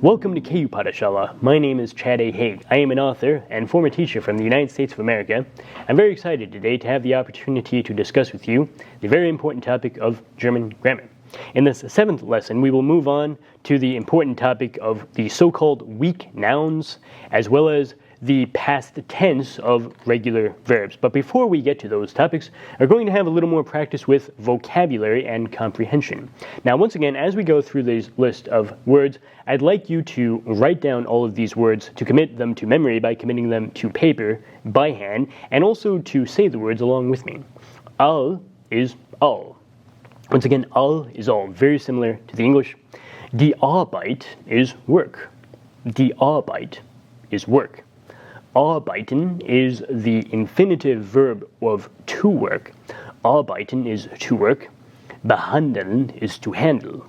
Welcome to KU Padasala. My name is Chad A. Haag. I am an author and former teacher from the United States of America. I'm very excited today to have the opportunity to discuss with you the very important topic of German grammar. In this 7th lesson, we will move on to the important topic of the so-called weak nouns, as well as the past tense of regular verbs. But before we get to those topics, we're going to have a little more practice with vocabulary and comprehension. Now, once again, as we go through this list of words, I'd like you to write down all of these words, to commit them to memory by committing them to paper by hand, and also to say the words along with me. All is all. Once again, all is all, very similar to the English. Die Arbeit is work. Die Arbeit is work. Arbeiten is the infinitive verb of to work. Arbeiten is to work. Behandeln is to handle.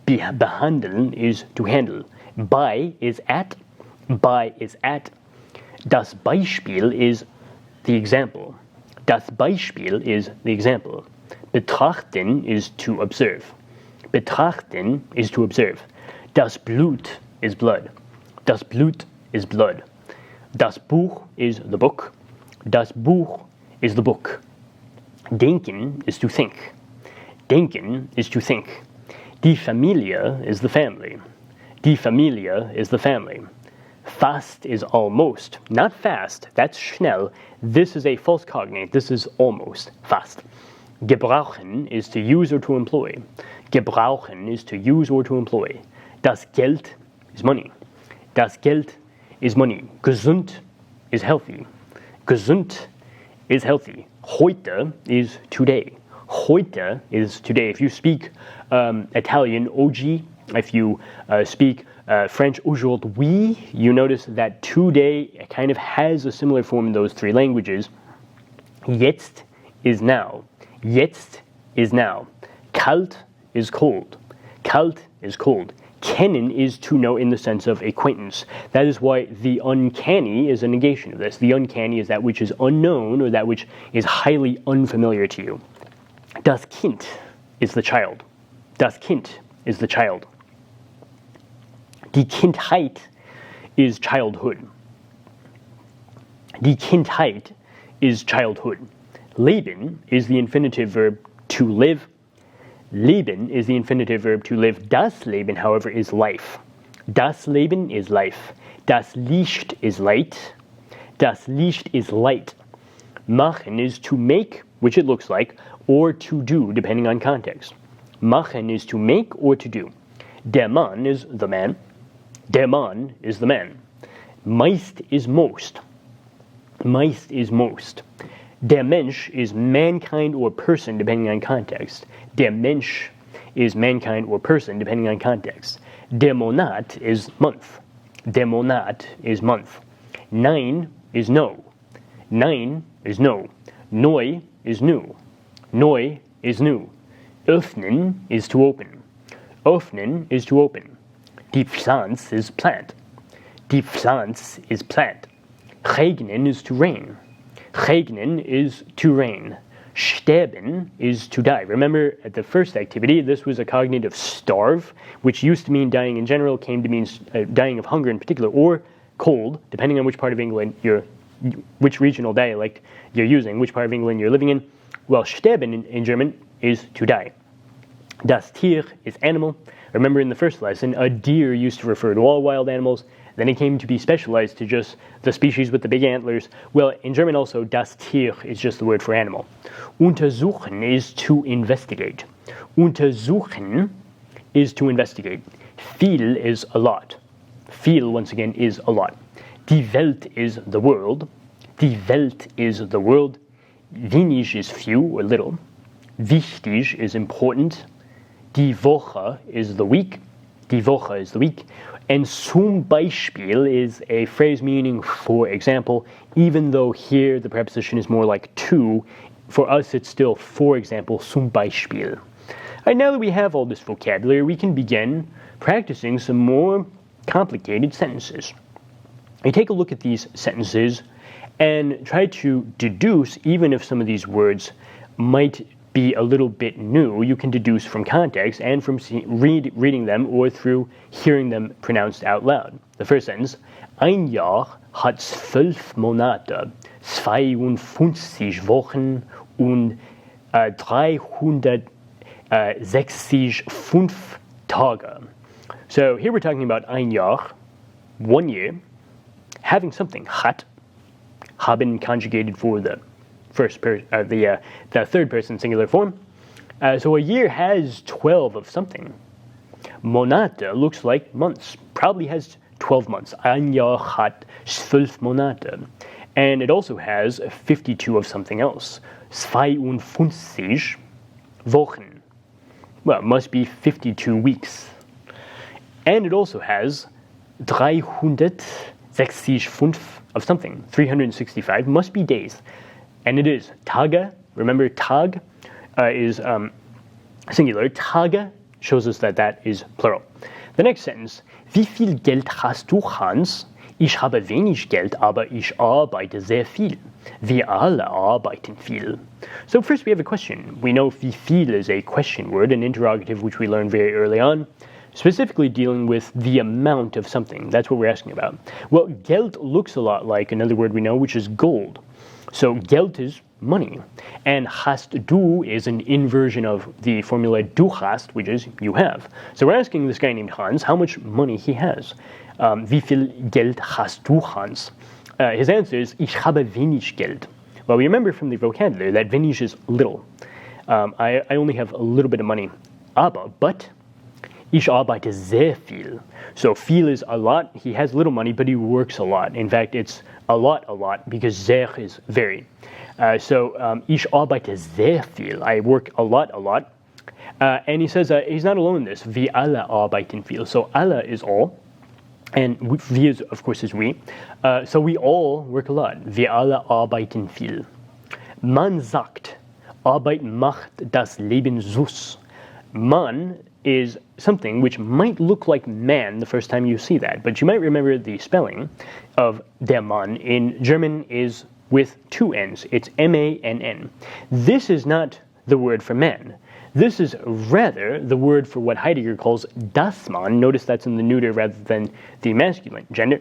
Behandeln is to handle. Bei is at. Bei is at. Das Beispiel is the example. Das Beispiel is the example. Betrachten is to observe. Betrachten is to observe. Das Blut is blood. Das Blut is blood. Das Buch is the book. Das Buch is the book. Denken is to think. Denken is to think. Die Familie is the family. Die Familie is the family. Fast is almost. Not fast, that's schnell. This is a false cognate. This is almost fast. Gebrauchen is to use or to employ. Gebrauchen is to use or to employ. Das Geld is money. Das Geld is money. Gesund is healthy. Gesund is healthy. Heute is today. Heute is today. If you speak Italian, oggi. If you speak French, aujourd'hui, you notice that today kind of has a similar form in those three languages. Jetzt is now. Jetzt is now. Kalt is cold. Kalt is cold. Kennen is to know in the sense of acquaintance. That is why the uncanny is a negation of this. The uncanny is that which is unknown or that which is highly unfamiliar to you. Das Kind is the child. Das Kind is the child. Die Kindheit is childhood. Die Kindheit is childhood. Leben is the infinitive verb to live. Leben is the infinitive verb to live. Das Leben, however, is life. Das Leben is life. Das Licht is light. Das Licht is light. Machen is to make, which it looks like, or to do, depending on context. Machen is to make or to do. Der Mann is the man. Der Mann is the man. Meist is most. Meist is most. Der Mensch is mankind or person, depending on context. Der Mensch is mankind or person, depending on context. Der Monat is month. Der Monat is month. Nein is no. Nein is no. Neu is new. Neu is new. Öffnen is to open. Öffnen is to open. Die Pflanze is plant. Die Pflanze is plant. Regnen is to rain. Regnen is to rain. Sterben is to die. Remember, at the first activity, this was a cognate of starve, which used to mean dying in general, came to mean dying of hunger in particular, or cold, depending on which part of England which regional dialect you're using, which part of England you're living in. Well, sterben in German is to die. Das Tier is animal. Remember in the first lesson, a deer used to refer to all wild animals. Then it came to be specialized to just the species with the big antlers. Well, in German also, das Tier is just the word for animal. Untersuchen is to investigate. Untersuchen is to investigate. Viel is a lot. Viel, once again, is a lot. Die Welt is the world. Die Welt is the world. Wenig is few or little. Wichtig is important. Die Woche is the week. Die Woche is the week. And zum Beispiel is a phrase meaning for example, even though here the preposition is more like to, for us it's still for example, zum Beispiel. Alright, now that we have all this vocabulary, we can begin practicing some more complicated sentences. You take a look at these sentences and try to deduce, even if some of these words might be a little bit new, you can deduce from context and from reading them or through hearing them pronounced out loud. The first sentence, ein Jahr hat 12 Monate, 52 Wochen und 365 Tage. So here we're talking about ein Jahr, 1 year, having something, hat, haben conjugated for the third person singular form. So a year has 12 of something. Monate looks like months, probably has 12 months. Ein Jahr hat 12 Monate. And it also has 52 of something else. 52 Wochen. Well, it must be 52 weeks. And it also has 365 of something. 365 must be days. And it is Tage. Remember, Tag is singular. Tage shows us that is plural. The next sentence, wie viel Geld hast du, Hans? Ich habe wenig Geld, aber ich arbeite sehr viel. Wir alle arbeiten viel. So first we have a question. We know wie viel is a question word, an interrogative which we learned very early on, specifically dealing with the amount of something. That's what we're asking about. Well, Geld looks a lot like another word we know, which is gold. So Geld is money. And hast du is an inversion of the formula du hast, which is you have. So we're asking this guy named Hans how much money he has. Wie viel Geld hast du, Hans? His answer is, ich habe wenig Geld. Well, we remember from the vocabulary that wenig is little. I only have a little bit of money. But, ich arbeite sehr viel. So viel is a lot. He has little money, but he works a lot. In fact, it's a lot, because sehr is very. Ich arbeite sehr viel. I work a lot. And he says he's not alone in this. Wir alle arbeiten viel. So alle is all. And wir, of course, is we. So we all work a lot. Wir alle arbeiten viel. Man sagt, Arbeit macht das Leben süß. Man is something which might look like man the first time you see that, but you might remember the spelling of der Mann in German is with two N's. It's M-A-N-N. This is not the word for man. This is rather the word for what Heidegger calls das Mann. Notice that's in the neuter rather than the masculine gender.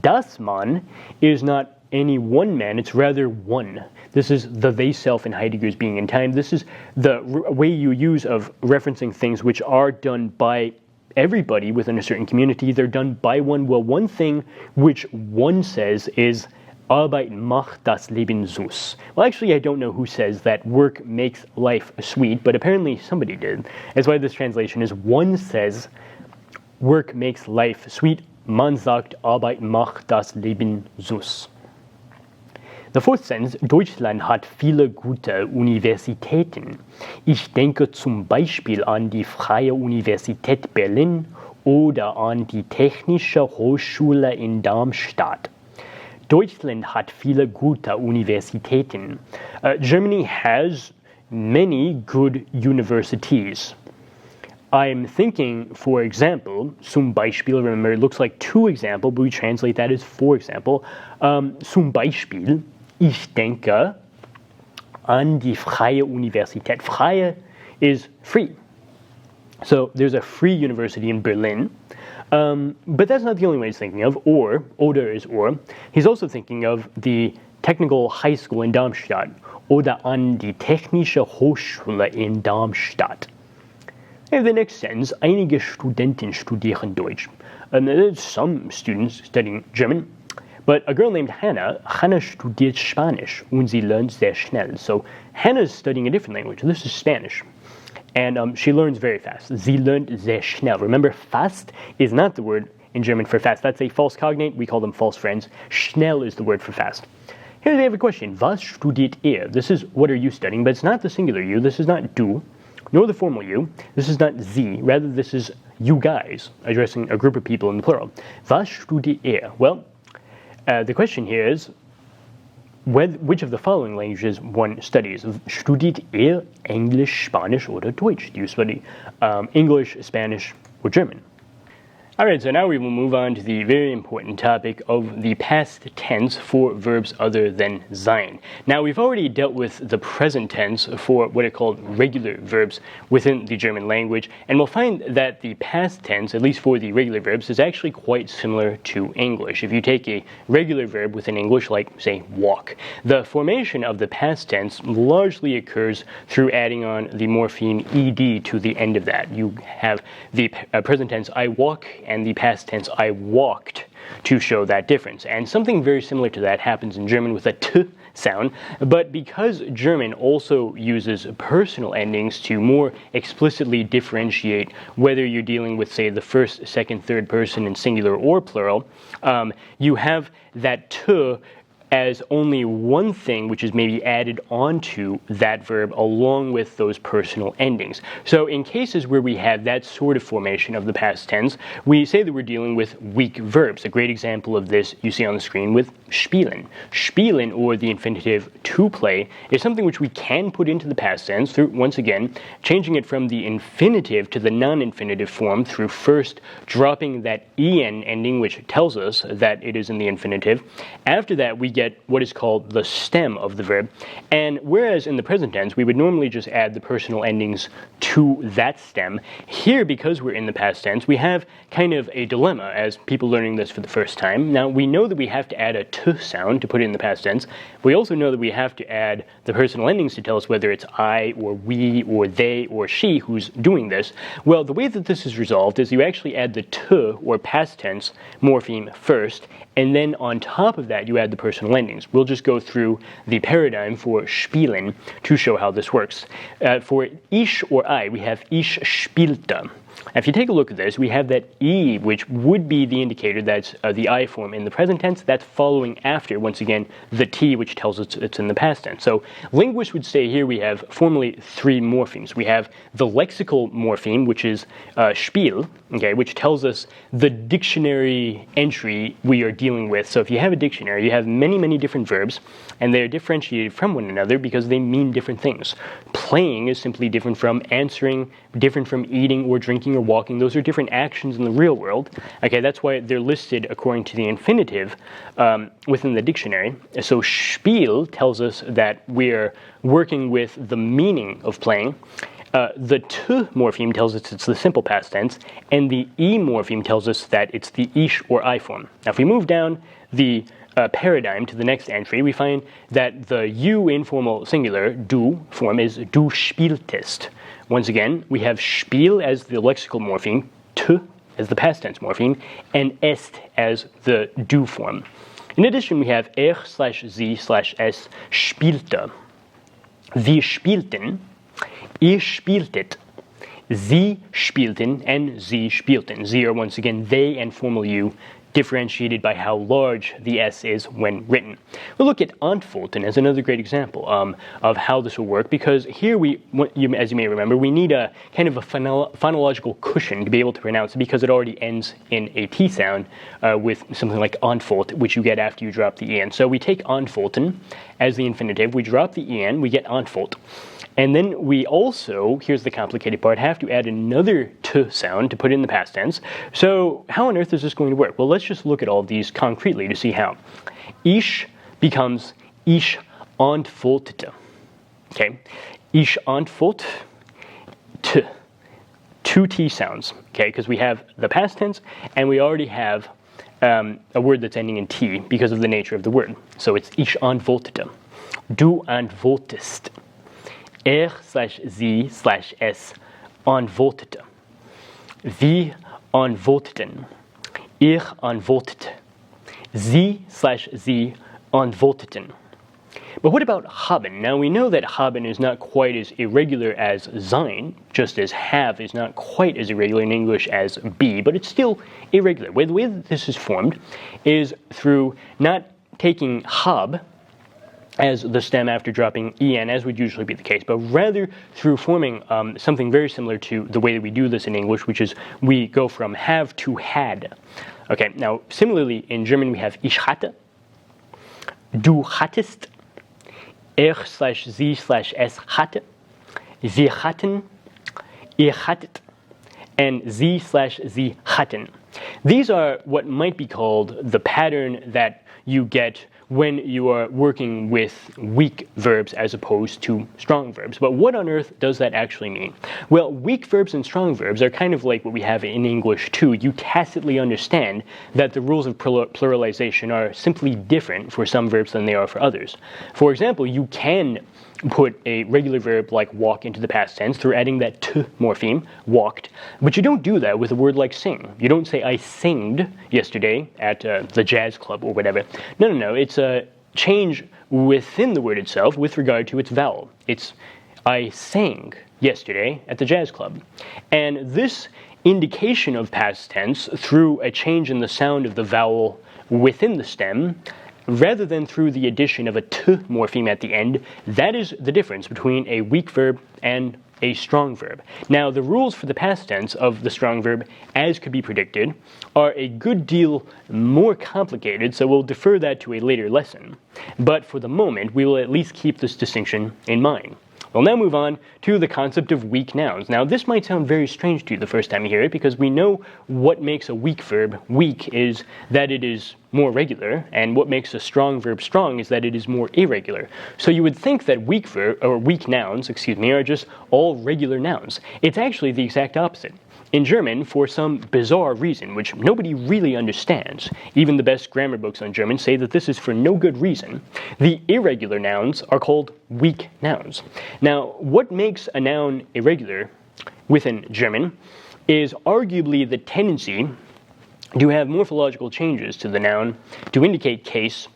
Das Mann is not any one man, it's rather one. This is the they self in Heidegger's Being and Time. This is the way you use of referencing things which are done by everybody within a certain community. They're done by one. Well, one thing which one says is Arbeit macht das Leben süß. Well, actually, I don't know who says that work makes life sweet, but apparently somebody did. That's why this translation is one says work makes life sweet. Man sagt, Arbeit macht das Leben süß. The fourth sentence, Deutschland hat viele gute Universitäten. Ich denke zum Beispiel an die Freie Universität Berlin oder an die Technische Hochschule in Darmstadt. Deutschland hat viele gute Universitäten. Germany has many good universities. I'm thinking, for example, zum Beispiel, remember it looks like two example, but we translate that as for example. Zum Beispiel, ich denke an die Freie Universität. Freie is free. So there's a free university in Berlin. But that's not the only way he's thinking of, oder is or. He's also thinking of the technical high school in Darmstadt, oder an die Technische Hochschule in Darmstadt. And the next sentence, einige Studenten studieren Deutsch. There's some students studying German, but a girl named Hannah studiert Spanisch und sie lernt sehr schnell. So Hannah's studying a different language. This is Spanish. And she learns very fast. Sie lernt sehr schnell. Remember, fast is not the word in German for fast. That's a false cognate. We call them false friends. Schnell is the word for fast. Here they have a question. Was studiert ihr? This is what are you studying, but it's not the singular you. This is not du, nor the formal you. This is not sie. Rather, this is you guys, addressing a group of people in the plural. Was studiert ihr? Well, the question here is, which of the following languages one studies? Studiert ihr Englisch, Spanish, oder Deutsch? Do you study English, Spanish, or German? Alright, so now we will move on to the very important topic of the past tense for verbs other than sein. Now, we've already dealt with the present tense for what are called regular verbs within the German language, and we'll find that the past tense, at least for the regular verbs, is actually quite similar to English. If you take a regular verb within English, like, say, walk, the formation of the past tense largely occurs through adding on the morpheme ed to the end of that. You have the present tense, I walk, and the past tense, I walked, to show that difference. And something very similar to that happens in German with a t sound, but because German also uses personal endings to more explicitly differentiate whether you're dealing with, say, the first, second, third person in singular or plural, you have that t as only one thing which is maybe added onto that verb along with those personal endings. So in cases where we have that sort of formation of the past tense, we say that we're dealing with weak verbs. A great example of this you see on the screen with spielen. Spielen, or the infinitive to play, is something which we can put into the past tense through, once again, changing it from the infinitive to the non-infinitive form through first dropping that en ending, which tells us that it is in the infinitive. After that, we get what is called the stem of the verb, and whereas in the present tense we would normally just add the personal endings to that stem, here, because we're in the past tense, we have kind of a dilemma as people learning this for the first time. Now, we know that we have to add a t sound to put it in the past tense. We also know that we have to add the personal endings to tell us whether it's I or we or they or she who's doing this. Well, the way that this is resolved is you actually add the t, or past tense, morpheme first, and then on top of that you add the personal endings. We'll just go through the paradigm for spielen to show how this works. For ich or I, we have ich spielte. If you take a look at this, we have that E, which would be the indicator that's the I form in the present tense. That's following after, once again, the T, which tells us it's in the past tense. So linguists would say here we have formally three morphemes. We have the lexical morpheme, which is spiel, okay, which tells us the dictionary entry we are dealing with. So if you have a dictionary, you have many, many different verbs, and they're differentiated from one another because they mean different things. Playing is simply different from answering, different from eating or drinking or walking. Those are different actions in the real world. Okay, that's why they're listed according to the infinitive within the dictionary. So spiel tells us that we're working with the meaning of playing. The t morpheme tells us it's the simple past tense, and the e morpheme tells us that it's the ich or I form. Now, if we move down the paradigm to the next entry, we find that the you informal singular, du, form is du spieltest. Once again, we have spiel as the lexical morpheme, t as the past tense morpheme, and est as the du form. In addition, we have sie/es spielte. Wir spielten, ihr spieltet, sie spielten, and sie spielten. Sie are once again they and formal you, differentiated by how large the S is when written. We'll look at antworten as another great example of how this will work, because here as you may remember, we need a kind of a phonological cushion to be able to pronounce it, because it already ends in a T sound with something like antwort, which you get after you drop the en. So we take antworten as the infinitive, we drop the en, we get antwort. And then we also, here's the complicated part, have to add another t sound to put in the past tense. So how on earth is this going to work? Well, let's just look at all of these concretely to see how. Ich becomes ich antwortete. Okay, ich antwort t. Two T sounds, okay, because we have the past tense and we already have a word that's ending in T because of the nature of the word. So it's ich antwortete. Du antwortest. Sie/es antwortete. Wir antworteten. Ich antwortete. Sie/sie antworteten. But what about haben? Now, we know that haben is not quite as irregular as sein, just as have is not quite as irregular in English as be, but it's still irregular. The way that this is formed is through not taking hab as the stem after dropping en, as would usually be the case, but rather through forming something very similar to the way that we do this in English, which is we go from have to had. Okay, now similarly in German we have ich hatte, du hattest, sie/es hatte, wir hatten, ihr hattet, and sie/sie hatten. These are what might be called the pattern that you get when you are working with weak verbs as opposed to strong verbs. But what on earth does that actually mean? Well, weak verbs and strong verbs are kind of like what we have in English too. You tacitly understand that the rules of pluralization are simply different for some verbs than they are for others. For example, you can put a regular verb like walk into the past tense through adding that t morpheme, walked, but you don't do that with a word like sing. You don't say I singed yesterday at the jazz club or whatever. No, it's a change within the word itself with regard to its vowel. It's I sang yesterday at the jazz club. And this indication of past tense through a change in the sound of the vowel within the stem, rather than through the addition of a t morpheme at the end, that is the difference between a weak verb and a strong verb. Now, the rules for the past tense of the strong verb, as could be predicted, are a good deal more complicated, so we'll defer that to a later lesson. But for the moment, we will at least keep this distinction in mind. We'll now move on to the concept of weak nouns. Now, this might sound very strange to you the first time you hear it, because we know what makes a weak verb weak is that it is more regular, and what makes a strong verb strong is that it is more irregular. So you would think that weak nouns, are just all regular nouns. It's actually the exact opposite. In German, for some bizarre reason, which nobody really understands, even the best grammar books on German say that this is for no good reason, the irregular nouns are called weak nouns. Now, what makes a noun irregular within German is arguably the tendency to have morphological changes to the noun to indicate case,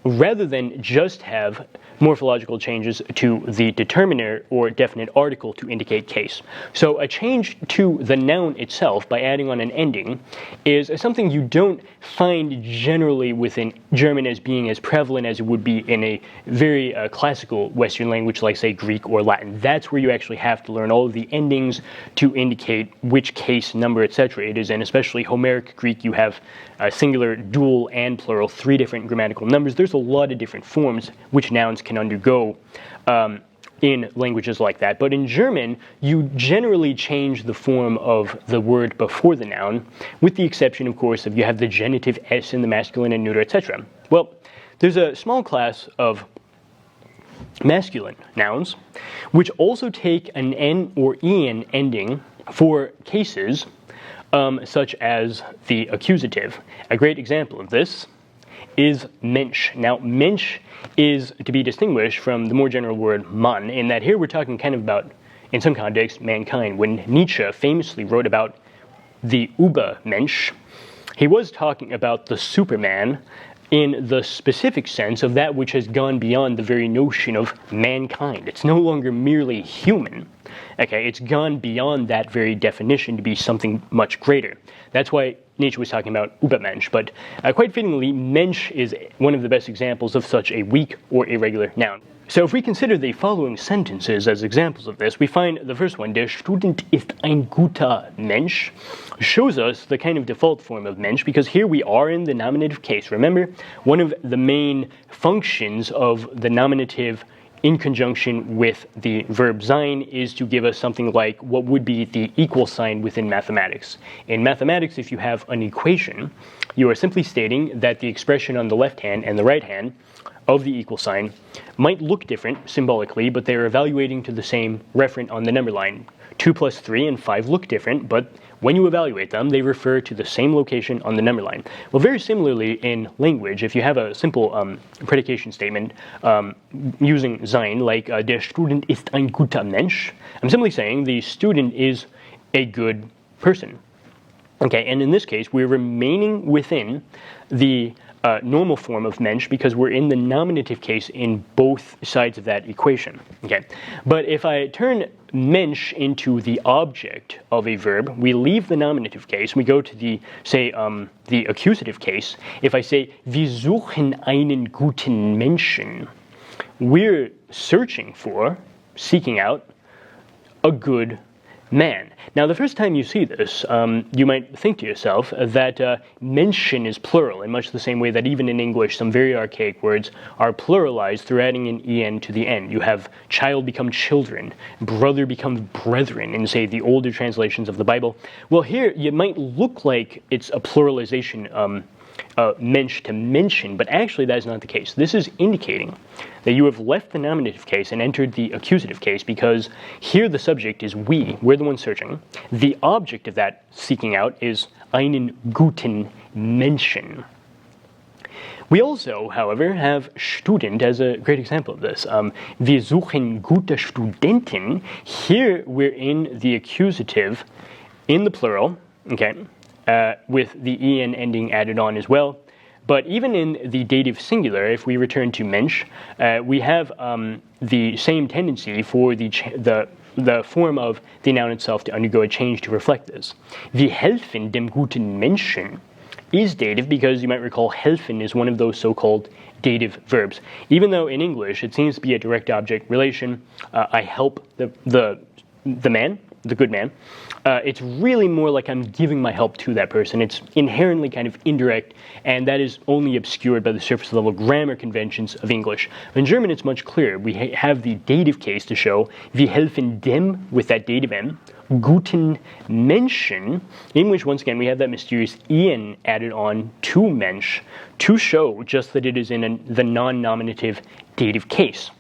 rather than just have morphological changes to the determiner or definite article to indicate case. So a change to the noun itself by adding on an ending is something you don't find generally within German as being as prevalent as it would be in a very classical Western language like, say, Greek or Latin. That's where you actually have to learn all of the endings to indicate which case, number, etc. it is. And especially Homeric Greek, you have singular, dual, and plural, 3 different grammatical numbers. There's a lot of different forms which nouns can undergo in languages like that. But in German, you generally change the form of the word before the noun, with the exception, of course, of you have the genitive s in the masculine and neuter, etc. Well, there's a small class of masculine nouns which also take an n or en ending for cases such as the accusative. A great example of this is Mensch. Now, Mensch is to be distinguished from the more general word Mann, in that here we're talking kind of about, in some contexts, mankind. When Nietzsche famously wrote about the Übermensch, he was talking about the Superman in the specific sense of that which has gone beyond the very notion of mankind. It's no longer merely human. Okay, it's gone beyond that very definition to be something much greater. That's why Nietzsche was talking about Übermensch, but quite fittingly, Mensch is one of the best examples of such a weak or irregular noun. So if we consider the following sentences as examples of this, we find the first one, Der Student ist ein guter Mensch, shows us the kind of default form of Mensch, because here we are in the nominative case. Remember, one of the main functions of the nominative in conjunction with the verb sein is to give us something like what would be the equal sign within mathematics. In mathematics, if you have an equation, you are simply stating that the expression on the left hand and the right hand of the equal sign might look different symbolically, but they are evaluating to the same referent on the number line. 2 plus 3 and 5 look different, but when you evaluate them, they refer to the same location on the number line. Well, very similarly in language, if you have a simple predication statement using sein, like Der Student ist ein guter Mensch, I'm simply saying the student is a good person. Okay, and in this case, we're remaining within the normal form of Mensch because we're in the nominative case in both sides of that equation. Okay, but if I turn Mensch into the object of a verb, we leave the nominative case, we go to the, say, the accusative case. If I say, wir suchen einen guten Menschen, we're searching for, seeking out, a good man. Now, the first time you see this, you might think to yourself that Menschen is plural in much the same way that even in English some very archaic words are pluralized through adding an en to the end. You have child become children, brother becomes brethren in, say, the older translations of the Bible. Well, here it might look like it's a pluralization, mensch to mention, but actually that is not the case. This is indicating that you have left the nominative case and entered the accusative case, because here the subject is we, we're the ones searching. The object of that seeking out is einen guten Menschen. We also, however, have Student as a great example of this. Wir suchen gute Studenten. Here we're in the accusative in the plural, okay, with the en ending added on as well. But even in the dative singular, if we return to Mensch, we have the same tendency for the form of the noun itself to undergo a change to reflect this. Wir helfen dem guten Menschen is dative because you might recall helfen is one of those so-called dative verbs. Even though in English it seems to be a direct object relation, I help the man, the good man, it's really more like I'm giving my help to that person. It's inherently kind of indirect, and that is only obscured by the surface level grammar conventions of English. In German, it's much clearer. We have the dative case to show wir helfen dem with that dative M, guten Menschen, in which once again we have that mysterious en added on to Mensch to show just that it is in the non-nominative dative case.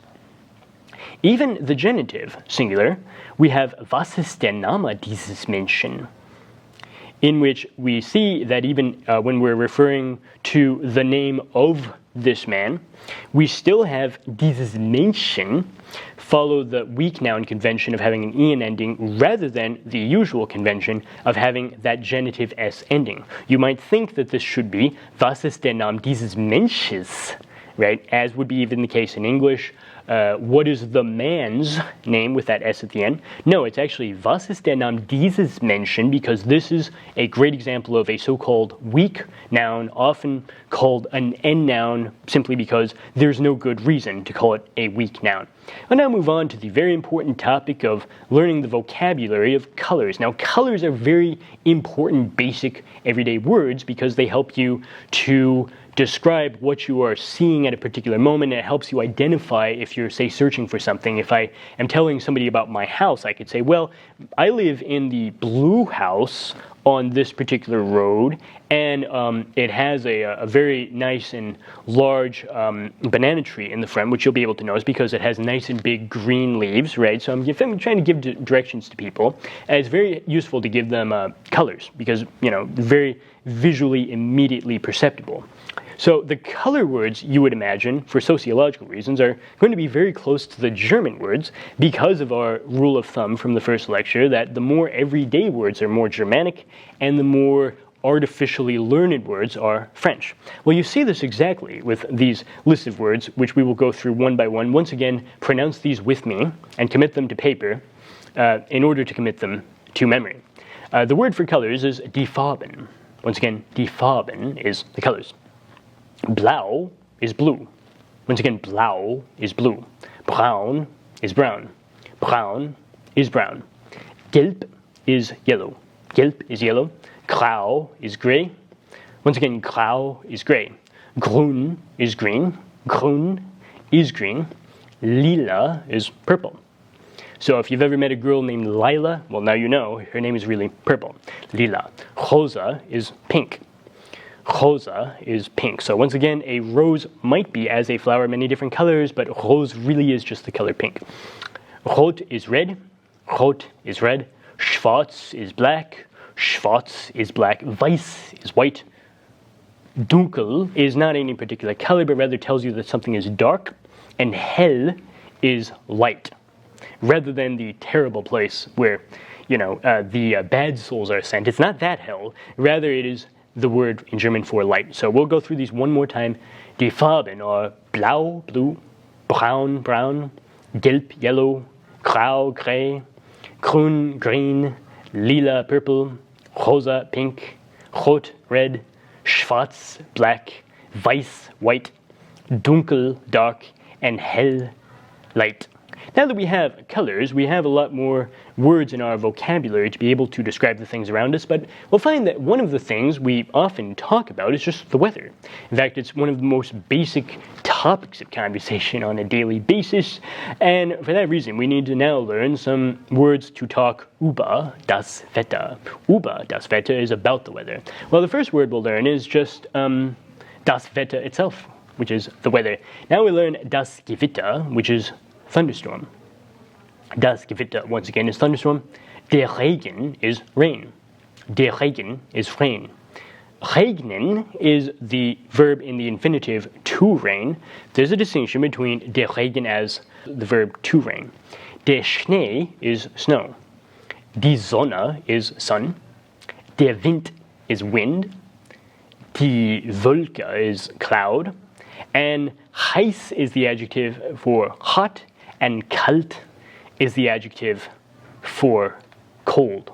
Even the genitive singular, we have was ist der Name dieses Menschen, in which we see that even when we're referring to the name of this man, we still have dieses Menschen follow the weak noun convention of having an en ending rather than the usual convention of having that genitive s ending. You might think that this should be was ist der Name dieses Mensches, right, as would be even the case in English. What is the man's name with that S at the end? No, it's actually was ist der Name dieses Menschen, because this is a great example of a so-called weak noun, often called an N noun, simply because there's no good reason to call it a weak noun. I'll now move on to the very important topic of learning the vocabulary of colors. Now, colors are very important, basic, everyday words because they help you to describe what you are seeing at a particular moment, and it helps you identify if you're, say, searching for something. If I am telling somebody about my house, I could say, well, I live in the blue house on this particular road, and it has a very nice and large banana tree in the front, which you'll be able to notice because it has nice and big green leaves, right? So I'm trying to give directions to people, and it's very useful to give them colors because, very visually immediately perceptible. So the color words, you would imagine, for sociological reasons, are going to be very close to the German words because of our rule of thumb from the first lecture that the more everyday words are more Germanic and the more artificially learned words are French. Well, you see this exactly with these lists of words, which we will go through one by one. Once again, pronounce these with me and commit them to paper in order to commit them to memory. The word for colors is die Farben. Once again, die Farben is the colors. Blau is blue. Once again, blau is blue. Braun is brown. Braun is brown. Gelb is yellow. Gelb is yellow. Grau is gray. Once again, grau is gray. Grün is green. Grün is green. Lila is purple. So if you've ever met a girl named Lila, well, now you know her name is really purple. Lila. Rosa is pink. Rosa is pink. So once again, a rose might be, as a flower, many different colors, but rose really is just the color pink. Rot is red. Rot is red. Schwarz is black. Schwarz is black. Weiß is white. Dunkel is not any particular color, but rather tells you that something is dark. And hell is light, rather than the terrible place where, the bad souls are sent. It's not that hell. Rather, it is the word in German for light. So we'll go through these one more time. Die Farben are blau, blue, braun, brown, gelb, yellow, grau, gray, grün, green, lila, purple, rosa, pink, rot, red, schwarz, black, weiß, white, dunkel, dark, and hell, light. Now that we have colors, we have a lot more words in our vocabulary to be able to describe the things around us, but we'll find that one of the things we often talk about is just the weather. In fact, it's one of the most basic topics of conversation on a daily basis, and for that reason, we need to now learn some words to talk über das Wetter. Über das Wetter is about the weather. Well, the first word we'll learn is just das Wetter itself, which is the weather. Now we learn das Gewitter, which is thunderstorm. Das Gewitter, once again, is thunderstorm. Der Regen is rain. Der Regen is rain. Regnen is the verb in the infinitive to rain. There's a distinction between der Regen as the verb to rain. Der Schnee is snow. Die Sonne is sun. Der Wind is wind. Die Wolke is cloud. And heiß is the adjective for hot, and kalt is the adjective for cold.